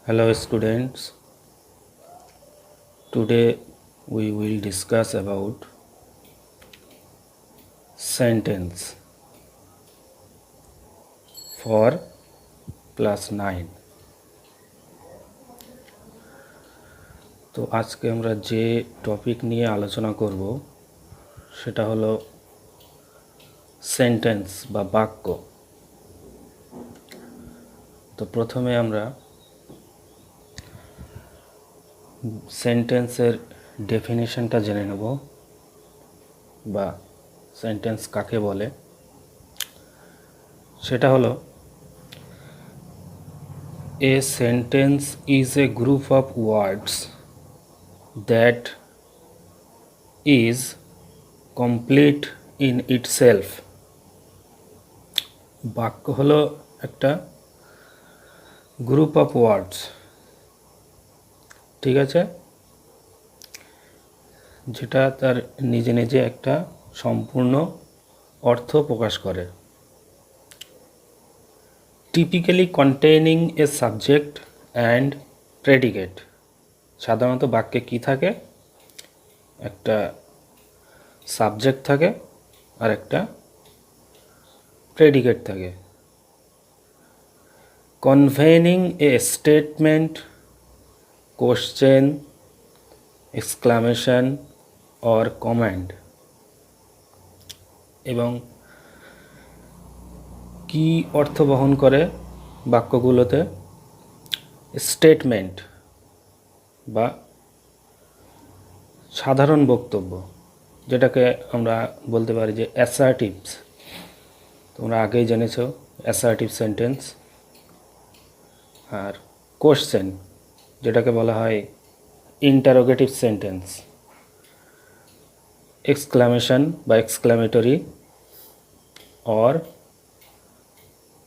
Hello students, today we will discuss about sentence for class 9। তো আজকে আমরা যে টপিক নিয়ে আলোচনা করব সেটা হলো সেন্টেন্স বা বাক্য। তো প্রথমে আমরা সেন্টেন্সের ডেফিনিশনটা জেনে নেব বা সেন্টেন্স কাকে বলে। সেটা হলো a sentence is a group of words that is complete in itself। বাক্য হলো একটা গ্রুপ অফ ওয়ার্ডস, ঠিক আছে, যেটা তার নিজে নিজে একটা সম্পূর্ণ অর্থ প্রকাশ করে। Typically containing A subject and predicate. সাধারণত বাক্যে কি থাকে? একটা সাবজেক্ট থাকে আর একটা প্রেডিকেট থাকে। Convening A statement, question, exclamation or command. এবং কি অর্থ বহন করে বাক্যগুলোতে? স্টেটমেন্ট বা সাধারণ বক্তব্য, যেটাকে আমরা বলতে পারি যে অ্যাসার্টিভস। তোমরা আগেই জেনেছো অ্যাসার্টিভ সেন্টেন্স। আর কোশ্চেন, যেটাকে বলা হয় ইন্টারোগেটিভ সেন্টেন্স। এক্সক্লামেশন বা এক্সক্লামেটরি অর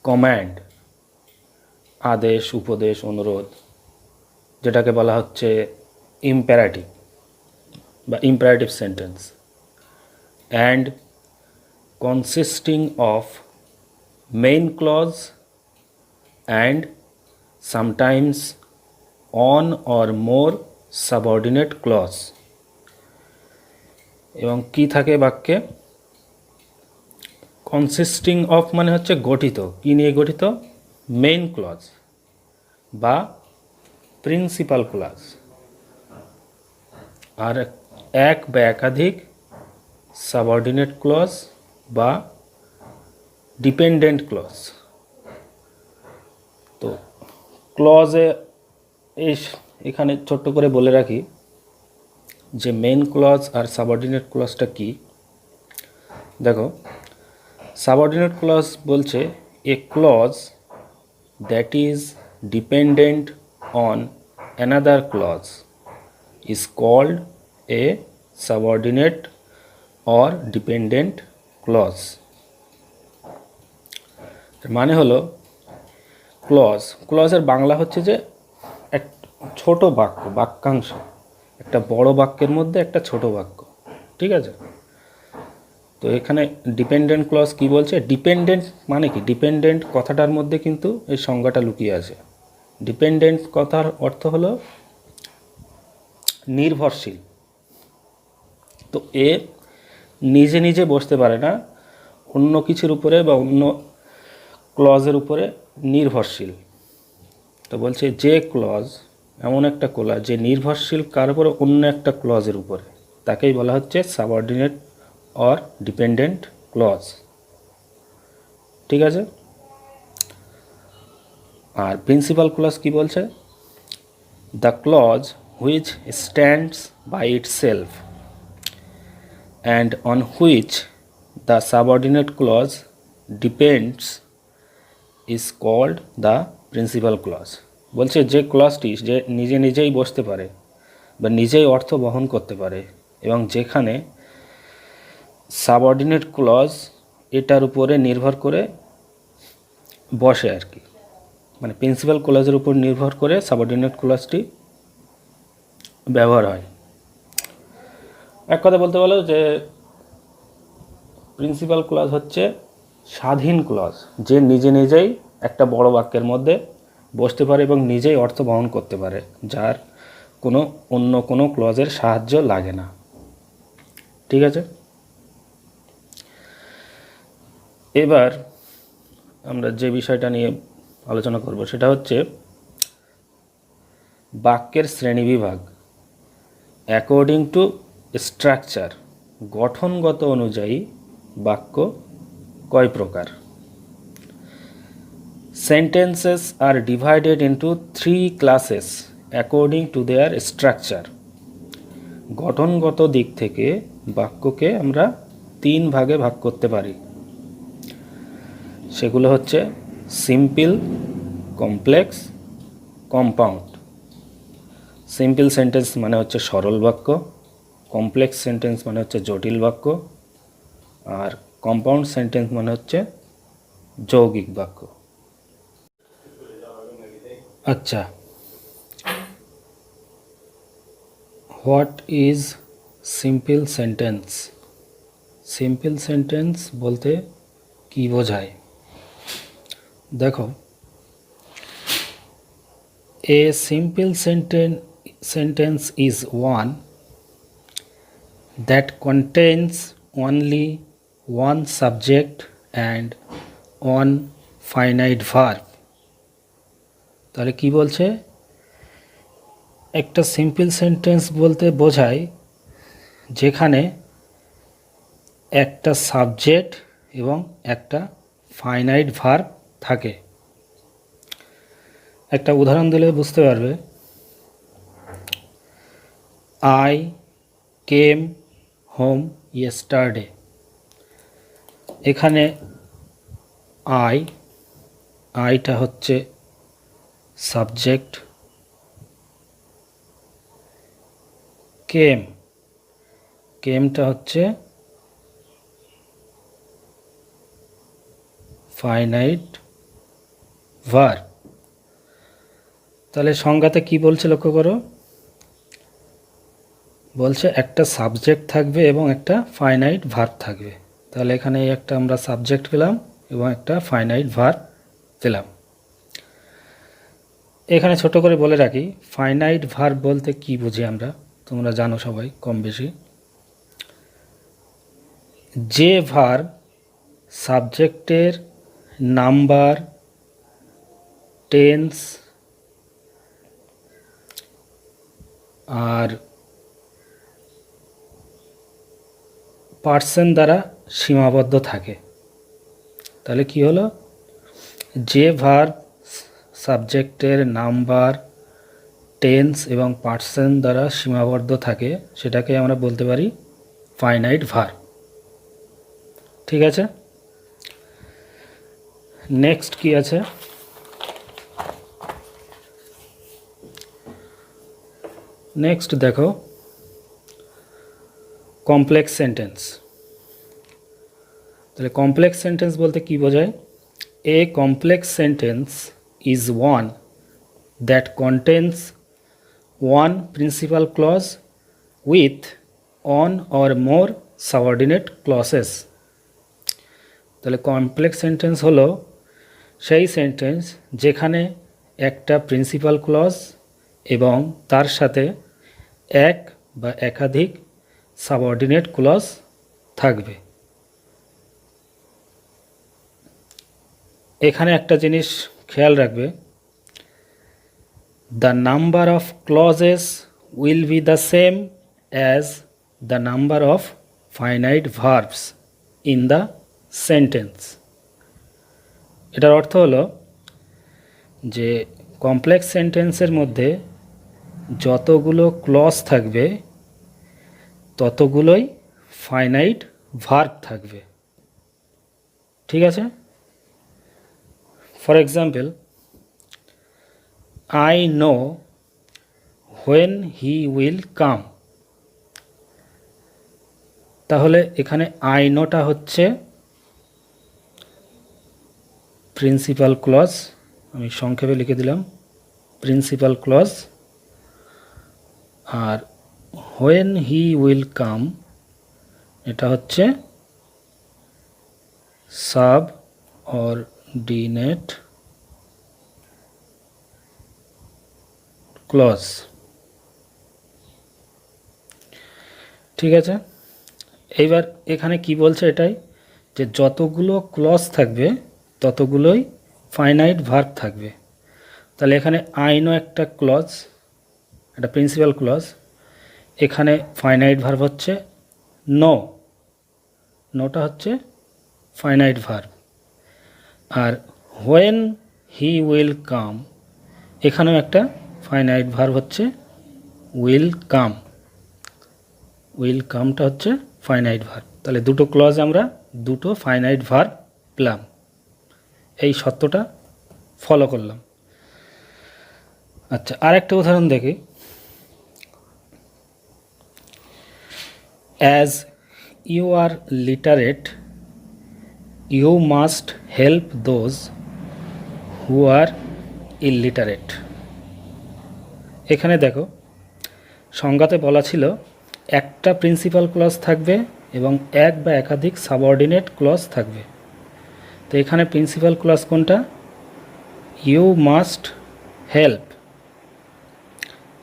কমান্ড, আদেশ, উপদেশ, অনুরোধ, যেটাকে বলা হচ্ছে ইম্পারেটিভ বা imperative sentence. And consisting of main clause and sometimes one or more subordinate clause. এবং কি থাকে বাক্যে? কনসিস্টিং অফ মানে হচ্ছে গঠিত। কি নিয়ে গঠিত? মেইন ক্লজ বা প্রিন্সিপাল ক্লজ, আর এক বা একাধিক সাবঅর্ডিনেট ক্লজ বা ডিপেন্ডেন্ট ক্লজ। তো ক্লজে এখানে ছোট্ট করে বলে রাখি যে মেইন ক্লজ আর সাবঅর্ডিনেট ক্লজটা কি। দেখো, সাবঅর্ডিনেট ক্লজ বলছে a clause that is dependent on another clause is called a subordinate or dependent clause. মানে হলো ক্লজের বাংলা হচ্ছে যে এক ছোট বাক্য, বাক্যাংশ, একটা বড় বাক্যের মধ্যে একটা ছোট বাক্য, ঠিক আছে। তো এখানে ডিপেন্ডেন্ট ক্লজ কি বলছে? ডিপেন্ডেন্ট মানে কি? ডিপেন্ডেন্ট কথাটার মধ্যে কিন্তু এই সংজ্ঞাটা লুকিয়ে আছে। ডিপেন্ডেন্ট কথার অর্থ হলো নির্ভরশীল। তো এ নিজে নিজে বসতে পারে না, অন্য কিছুর উপরে বা অন্য ক্লজের উপরে নির্ভরশীল। তো বলছে যে ক্লজ, এমন একটা ক্লজ যে নির্ভরশীল কার উপরে? অন্য একটা ক্লজের উপরে, তাকেই বলা হচ্ছে সাবঅর্ডিনেট অর ডিপেন্ডেন্ট ক্লজ, ঠিক আছে। আর প্রিন্সিপাল ক্লজ কি বলছে? The clause which stands by itself and on which the subordinate clause depends is called the principal clause. বলছে যে ক্লজটি যে নিজে নিজেই বসতে পারে বা নিজেই অর্থ বহন করতে পারে এবং যেখানে সাবঅর্ডিনেট ক্লজ এটার উপরে নির্ভর করে বসে আর কি, মানে প্রিন্সিপাল ক্লজের উপর নির্ভর করে সাবঅর্ডিনেট ক্লজটি ব্যবহার হয়। এক কথা বলতে বলো যে প্রিন্সিপাল ক্লজ হচ্ছে স্বাধীন ক্লজ, যে নিজে নিজেই একটা বড় বাক্যের মধ্যে বসতে পারে এবং নিজেই অর্থ বহন করতে পারে, যার কোনো অন্য কোনো ক্লজের সাহায্য লাগে না। ঠিক আছে, এবার আমরা যে বিষয়টা নিয়ে আলোচনা করব সেটা হচ্ছে বাক্যের শ্রেণীবিভাগ অ্যাকর্ডিং টু স্ট্রাকচার। গঠনগত অনুযায়ী বাক্য কয় প্রকার? Sentences are divided into 3 classes according to their structure. গঠনগত দিক থেকে বাক্যকে আমরা 3 ভাগে ভাগ করতে পারি। সেগুলো হচ্ছে simple, complex, compound. Simple sentence মানে হচ্ছে সরল বাক্য, কমপ্লেক্স সেন্টেন্স মানে হচ্ছে জটিল বাক্য, আর কম্পাউন্ড সেন্টেন্স মানে হচ্ছে যৌগিক বাক্য। আচ্ছা, what is simple sentence? Simple sentence বলতে কি বোঝায়? দেখো, a simple sentence is one that contains only one subject and one finite verb. তাহলে কি বলছে? একটা সিম্পল সেন্টেন্স বলতে বোঝায় যেখানে একটা সাবজেক্ট এবং একটা ফাইনাইট ভার্ব থাকে। একটা উদাহরণ দিলে বুঝতে পারবে। I came home yesterday. এখানে আইটা হচ্ছে সাবজেক্ট, কেমটা হচ্ছে ফাইনাইট ভার্ব। তাহলে সংজ্ঞাতে কি বলছে লক্ষ্য করো, বলছে একটা সাবজেক্ট থাকবে এবং একটা ফাইনাইট ভার্ব থাকবে। তাহলে এখানে একটা আমরা সাবজেক্ট পেলাম এবং একটা ফাইনাইট ভার্ব পেলাম। এখানে ছোট করে বলে রাখি, ফাইনাইট ভার্ব বলতে কি বুঝি আমরা, তোমরা জানো সবাই কম বেশি। যে ভার্ব সাবজেক্টের নাম্বার, টেন্স আর পার্সন দ্বারা সীমাবদ্ধ থাকে। তাহলে কি হলো, যে ভার্ব সাবজেক্টের নাম্বার, টেন্স এবং পার্সন দ্বারা সীমাবদ্ধ থাকে সেটাকে আমরা বলতে পারি ফাইনাইট ভার্ব। ঠিক আছে, নেক্সট কি আছে? নেক্সট দেখো, কমপ্লেক্স সেন্টেন্স। তাহলে কমপ্লেক্স সেন্টেন্স বলতে কি বোঝায়? A complex sentence is one that contains one principal clause with one or more subordinate clauses. তাহলে কমপ্লেক্স সেন্টেন্স হলো সেই সেন্টেন্স যেখানে একটা প্রিন্সিপাল ক্লজ এবং তার সাথে এক বা একাধিক সাবঅর্ডিনেট ক্লজ থাকবে। এখানে একটা জিনিস খেয়াল রাখবে, the number of clauses will be the same as the number of finite verbs in the sentence. এটার অর্থ হলো যে কমপ্লেক্স সেন্টেন্সের মধ্যে যতগুলো ক্লজ থাকবে ততগুলোই ফাইনাইট ভার্ব থাকবে। ঠিক আছে, for example, I know when he will come. তাহলে এখানে আই নোটা হচ্ছে প্রিন্সিপাল ক্লজ, আমি সংক্ষেপে লিখে দিলাম প্রিন্সিপাল ক্লজ, আর হোয়েন হি উইল কাম এটা হচ্ছে সাবঅর্ডিনেট ক্লজ। ঠিক আছে, এইবার এখানে কি বলছে এটাই যে যতগুলো ক্লজ থাকবে ততগুলোই ফাইনাইট ভার্ব থাকবে। তাহলে এখানে আইনও একটা ক্লজ, একটা প্রিন্সিপাল ক্লজ। এখানে ফাইনাইট ভার্ব হচ্ছে নো, নোটা হচ্ছে ফাইনাইট ভার্ব। আর হোয়েন হি উইল কাম, এখানেও একটা ফাইনাইট ভার্ব হচ্ছে উইল কাম। উইল কামটা হচ্ছে ফাইনাইট ভার্ব। তাহলে দুটো ক্লজ আমরা দুটো ফাইনাইট ভার্ব পেলাম, এই সত্যটা ফলো করলাম। আচ্ছা, আরেকটা উদাহরণ দেখি। As you are literate you must help those who are illiterate. এখানে দেখো সংজ্ঞাতে বলা ছিল একটা প্রিন্সিপাল ক্লজ থাকবে এবং এক বা একাধিক সাবঅর্ডিনেট ক্লজ থাকবে। তো এখানে প্রিন্সিপাল ক্লজ কোনটা? You must help,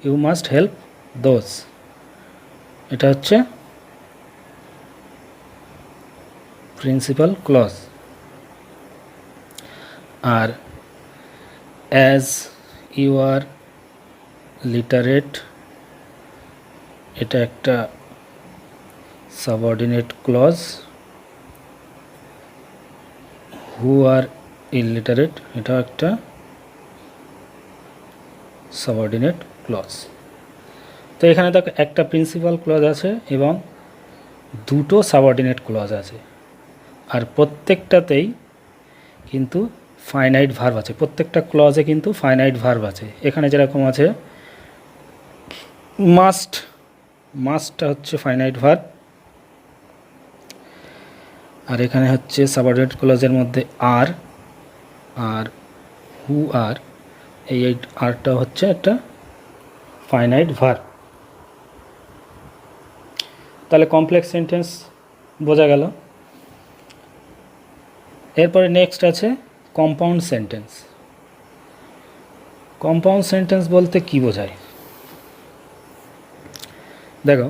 you must help those, এটা হচ্ছে প্রিন্সিপাল ক্লজ। আর অ্যাজ ইউ আর লিটারেট, এটা একটা subordinate clause. Who are illiterate, এটা একটা সাবঅর্ডিনেট ক্লজ। তো এখানে দেখো একটা প্রিন্সিপাল ক্লজ আছে এবং দুটো সাবঅর্ডিনেট ক্লজ আছে, আর প্রত্যেকটাতেই কিন্তু ফাইনাইট ভার্ব আছে। প্রত্যেকটা ক্লজে কিন্তু ফাইনাইট ভার্ব আছে। এখানে যেরকম আছে মাস্ট, মাস্টটা হচ্ছে ফাইনাইট ভার্ব। আর এখানে হচ্ছে সাবঅর্ডিনেট ক্লজের মধ্যে আর, আর হু আর, এই আরটা হচ্ছে একটা ফাইনাইট ভার্ব। তাহলে কমপ্লেক্স সেন্টেন্স বোঝা গেল। এরপরে নেক্সট আছে কম্পাউন্ড সেন্টেন্স। কম্পাউন্ড সেন্টেন্স বলতে কি বোঝায়? দেখো,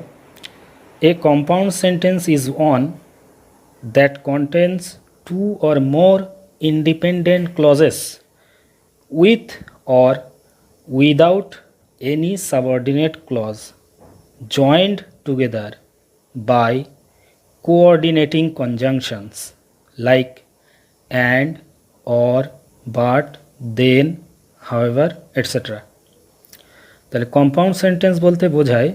এ compound sentence is one that contains two or more independent clauses with or without any subordinate clause joined together by coordinating conjunctions like and, or, but, then, however, etc. তাহলে compound sentence বলতে বোঝায়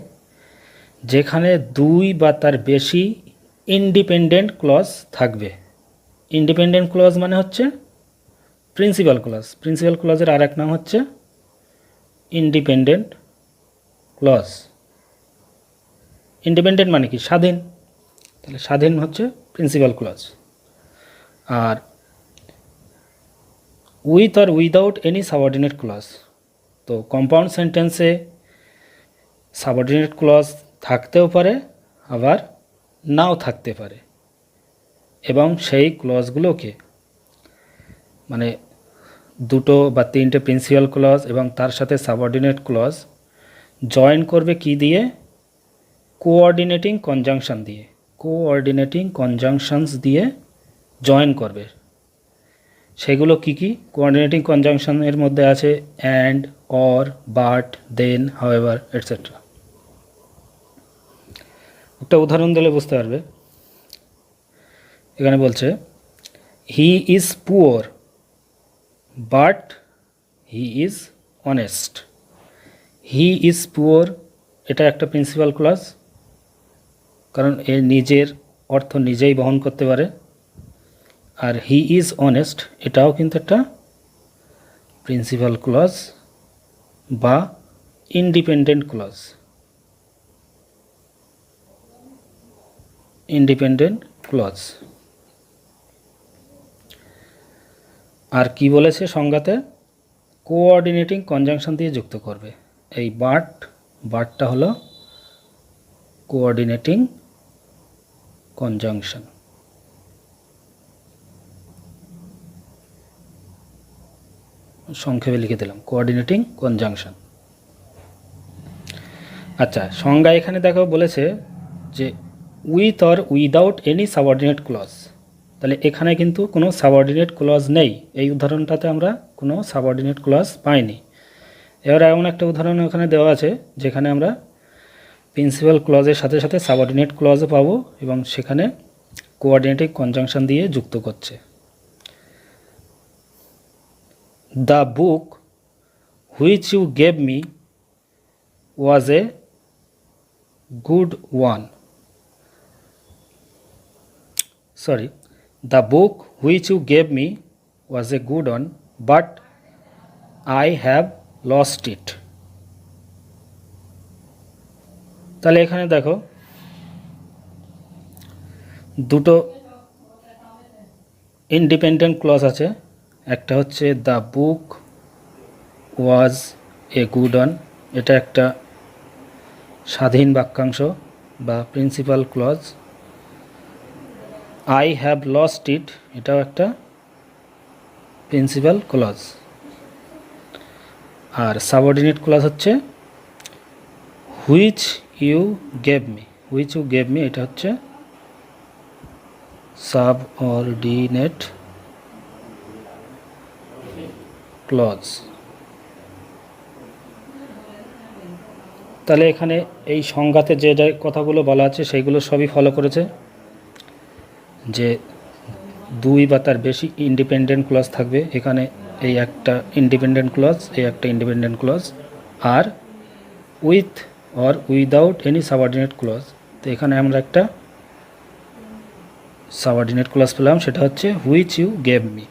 যেখানে দুই বা তার বেশি independent clause থাকবে। Independent clause মানে হচ্ছে প্রিন্সিপাল ক্লজ। প্রিন্সিপাল ক্লজের আর এক নাম হচ্ছে ইন্ডিপেন্ডেন্ট ক্লজ। ইন্ডিপেন্ডেন্ট মানে কি? স্বাধীন। তাহলে স্বাধীন হচ্ছে প্রিন্সিপাল ক্লজ। আর with or without any subordinate clause, তো কম্পাউন্ড সেন্টেন্সে সাবঅর্ডিনেট ক্লজ থাকতেও পারে আবার নাও থাকতে পারে, এবং সেই ক্লজগুলোকে মানে দুটো বা তিনটে প্রিন্সিপাল ক্লজ এবং তার সাথে সাবঅর্ডিনেট ক্লজ জয়েন করবে কি দিয়ে? কোঅর্ডিনেটিং কনজাংশন দিয়ে। কোঅর্ডিনেটিং কনজাংশনস দিয়ে জয়েন করবে। সেগুলো কি কি? কোঅর্ডিনেটিং কনজাংশনের মধ্যে আছে and, or, but, then, however, etcetera. একটা উদাহরণ দিলে বুঝতে পারবে। এখানে বলছে he is poor but he is honest. He is poor, এটা একটা প্রিন্সিপাল ক্লজ, কারণ এর নিজের অর্থ নিজেই বহন করতে পারে। আর হি ইজ অনেস্ট, এটাও কিন্তু একটা প্রিন্সিপাল ক্লজ বা ইন্ডিপেন্ডেন্ট ক্লজ। Independent clause. আর কি বলেছে সংজ্ঞাতে? কোঅর্ডিনেটিং কনজাংশন দিয়ে যুক্ত করবে। এই বাট, বাটটা হলো কোঅর্ডিনেটিং কনজাংশন। সংক্ষেপে লিখে দিলাম কোঅর্ডিনেটিং কনজাংশন। আচ্ছা, সংজ্ঞা এখানে দেখো বলেছে যে with or without any subordinate clause. তাহলে এখানে কিন্তু কোনো সাবঅর্ডিনেট ক্লজ নেই, এই উদাহরণটাতে আমরা কোনো সাবঅর্ডিনেট ক্লজ পাইনি। এবার এমন একটা উদাহরণ ওখানে দেওয়া আছে যেখানে আমরা প্রিন্সিপাল ক্লজের সাথে সাথে সাবঅর্ডিনেট ক্লজও পাবো এবং সেখানে কোঅর্ডিনেটিভ কনজাংশন দিয়ে যুক্ত করছে। The book which you gave me was a good one. Sorry, the book which you gave me was a good one, but I have lost it. তাহলে এখানে দেখো দুটো ইন্ডিপেন্ডেন্ট ক্লজ আছে, একটা হচ্ছে the book was a good one, এটা একটা স্বাধীন বাক্যাংশ বা principal clause. I have lost it, এটাও একটা প্রিন্সিপাল ক্লজ। আর সাবঅর্ডিনেট ক্লজ হচ্ছে which you gave me, which you gave me এটা হচ্ছে সাবঅর্ডিনেট ক্লজ। তাহলে এখানে এই সংজ্ঞাতে যে যে কথাগুলো বলা আছে সেইগুলো সবই ফলো করেছে, যে দুই বা তার বেশি ইন্ডিপেন্ডেন্ট ক্লজ থাকবে। এখানে এই একটা ইন্ডিপেন্ডেন্ট ক্লজ, এই একটা ইন্ডিপেন্ডেন্ট ক্লজ, আর with or without any subordinate clause. তো এখানে আমরা একটা সাবঅর্ডিনেট ক্লজ পেলাম, সেটা হচ্ছে হুইচ ইউ গেভ মি।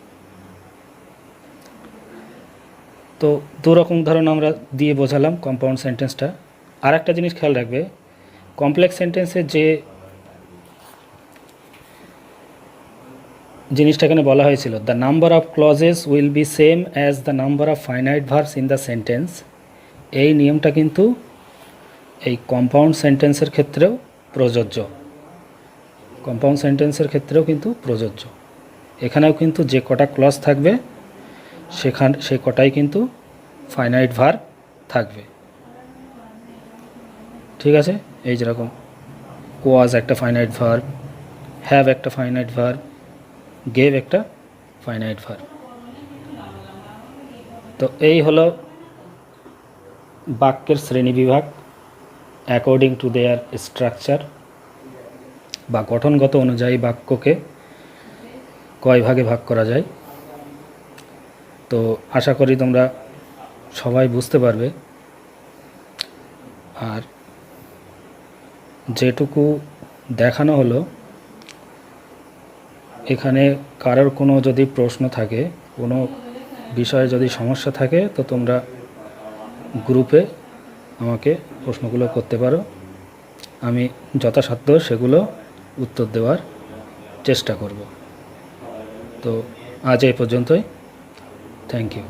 তো দুরকম উদাহরণ আমরা দিয়ে বোঝালাম কম্পাউন্ড সেন্টেন্সটা। আর একটা জিনিস খেয়াল রাখবে, কমপ্লেক্স সেন্টেন্সে যে জিনিসটা এখানে বলা হয়েছিল, the number of clauses will be same as the number of finite verbs in the sentence, এই নিয়মটা কিন্তু এই কম্পাউন্ড সেন্টেন্সের ক্ষেত্রেও প্রযোজ্য। কম্পাউন্ড সেন্টেন্সের ক্ষেত্রেও কিন্তু প্রযোজ্য। এখানেও কিন্তু যে কটা ক্লজ থাকবে সে কটাই কিন্তু ফাইনাইট ভার্ব থাকবে। ঠিক আছে, এই যেরকম ওয়াজ একটা ফাইনাইট ভার্ব, হ্যাভ একটা ফাইনাইট ভার্ব, গেভ একটা ফাইনাইট ভার্ব। তো এই হলো বাক্যের শ্রেণীবিভাগ অ্যাকর্ডিং টু দেয়ার স্ট্রাকচার, বা গঠনগত অনুযায়ী বাক্যকে কয় ভাগে ভাগ করা যায়। তো আশা করি তোমরা সবাই বুঝতে পারবে। আর যেটুকু দেখানো হলো, এখানে কারোর কোনো যদি প্রশ্ন থাকে, কোনো বিষয়ে যদি সমস্যা থাকে, তো তোমরা গ্রুপে আমাকে প্রশ্নগুলো করতে পারো, আমি যথাসাধ্য সেগুলো উত্তর দেওয়ার চেষ্টা করব। তো আজ এই পর্যন্তই, থ্যাংক ইউ।